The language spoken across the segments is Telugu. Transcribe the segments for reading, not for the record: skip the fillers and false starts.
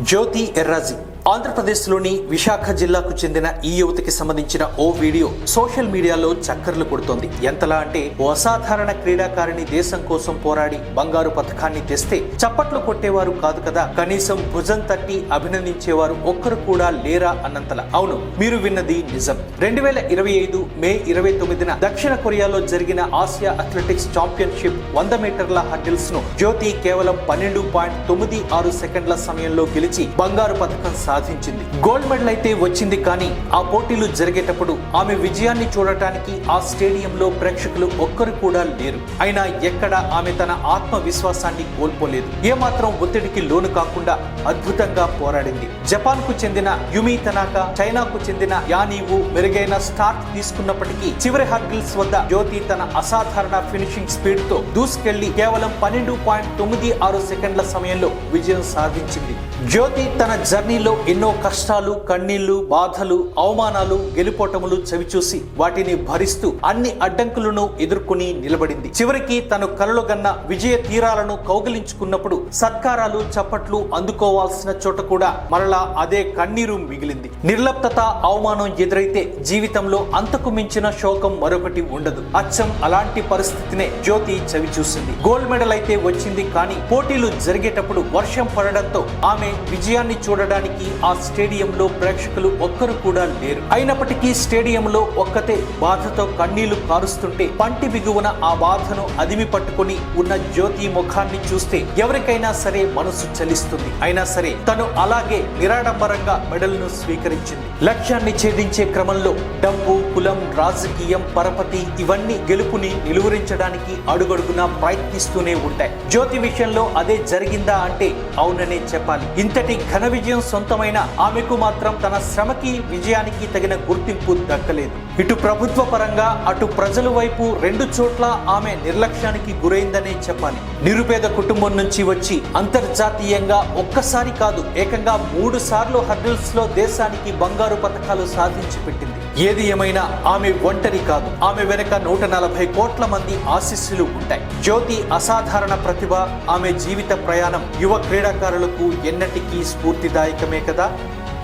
జ్యోతి ఎర్రాజీ ఆంధ్రప్రదేశ్లోని విశాఖ జిల్లాకు చెందిన ఈ యువతికి సంబంధించిన ఓ వీడియో సోషల్ మీడియాలో చక్కర్లు కొడుతోంది. ఎంతలా అంటే ఓ అసాధారణ క్రీడాకారిణి దేశం కోసం పోరాడి బంగారు పథకాన్ని తెస్తే చప్పట్లు కొట్టేవారు కాదు కదా, కనీసం భుజం తట్టి అభినందించేవారు ఒక్కరు కూడా లేరా అన్నంతలా. అవును, మీరు విన్నది నిజం. 2025 మే 29న దక్షిణ కొరియాలో జరిగిన ఆసియా అథ్లెటిక్స్ ఛాంపియన్షిప్ 100 మీటర్ల హర్డిల్స్ ను జ్యోతి కేవలం 12.96 సెకండ్ల సమయంలో గెలిచి బంగారు పథకం సాధించింది. గోల్డ్ మెడల్ అయితే వచ్చింది, కానీ ఆ పోటీలు జరిగేటప్పుడు ఆమె విజయాన్ని చూడటానికి ఆ స్టేడియంలో ప్రేక్షకులు ఒక్కరు కూడా లేరు. అయినా ఎక్కడ ఆమె తన ఆత్మవిశ్వాసాన్ని కోల్పోలేదు. ఏమాత్రం ఒత్తిడికి లోను కాకుండా అద్భుతంగా పోరాడింది. జపాన్ కు చెందిన యుమి తనాకా, చైనాకు చెందిన యానీవు మెరుగైన స్టార్ట్ తీసుకున్నప్పటికీ చివరి హర్డిల్స్ వద్ద జ్యోతి తన అసాధారణ ఫినిషింగ్ స్పీడ్ తో దూసుకెళ్లి కేవలం 12.96 సెకండ్ల సమయంలో విజయం సాధించింది. జ్యోతి తన జర్నీలో ఎన్నో కష్టాలు, కన్నీళ్లు, బాధలు, అవమానాలు, గెలుపోటములు చవిచూసి వాటిని భరిస్తూ అన్ని అడ్డంకులను ఎదుర్కొని నిలబడింది. చివరికి తను కలలుగన్న విజయ తీరాలను కౌగిలించుకున్నప్పుడు సత్కారాలు, చప్పట్లు అందుకోవాల్సిన చోట కూడా మరలా అదే కన్నీరు మిగిలింది. నిర్లప్తత, అవమానం ఎదురైతే జీవితంలో అంతకు మించిన శోకం మరొకటి ఉండదు. అచ్చం అలాంటి పరిస్థితినే జ్యోతి చవిచూసింది. గోల్డ్ మెడల్ అయితే వచ్చింది, కానీ పోటీలు జరిగేటప్పుడు వర్షం పడడంతో ఆమె విజయాన్ని చూడడానికి ఆ స్టేడియంలో ప్రేక్షకులు ఒక్కరు కూడా లేరు. అయినప్పటికీ స్టేడియంలో ఒక్కతే బాధతో కన్నీళ్లు కారుస్తుంటే పంటి బిగువన ఆ బాధను అదిమి పట్టుకుని ఉన్న జ్యోతి ముఖాన్ని చూస్తే ఎవరికైనా సరే మనసు చలిస్తుంది. అయినా సరే తను అలాగే నిరాడంబరంగా మెడల్ ను స్వీకరించింది. లక్ష్యాన్ని ఛేదించే క్రమంలో డబ్బు, కులం, రాజకీయం, పరపతి ఇవన్నీ గెలుపుని నిలువరించడానికి అడుగడుగునా ప్రయత్నిస్తూనే ఉంటాయి. జ్యోతి విషయంలో అదే జరిగిందా అంటే అవుననే చెప్పాలి. ఇంతటి ఘన విజయం సొంతమైన ఆమెకు మాత్రం తన శ్రమకి, విజయానికి తగిన గుర్తింపు దక్కలేదు. ఇటు ప్రభుత్వ పరంగా, అటు ప్రజల వైపు రెండు చోట్ల ఆమె నిర్లక్ష్యానికి గురైందనే చెప్పాలి. నిరుపేద కుటుంబం నుంచి వచ్చి అంతర్జాతీయంగా ఒక్కసారి కాదు, ఏకంగా 3 సార్లు హర్డిల్స్ లో దేశానికి బంగారు పథకాలు సాధించి పెట్టింది. ఏది ఏమైనా ఆమె ఒంటరి కాదు. ఆమె వెనక 140 కోట్ల మంది ఆశీస్సులు ఉంటాయి. జ్యోతి అసాధారణ ప్రతిభ, ఆమె జీవిత ప్రయాణం యువ క్రీడాకారులకు ఎన్నటికీ స్ఫూర్తిదాయకమే కదా.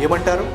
ఏమంటారు?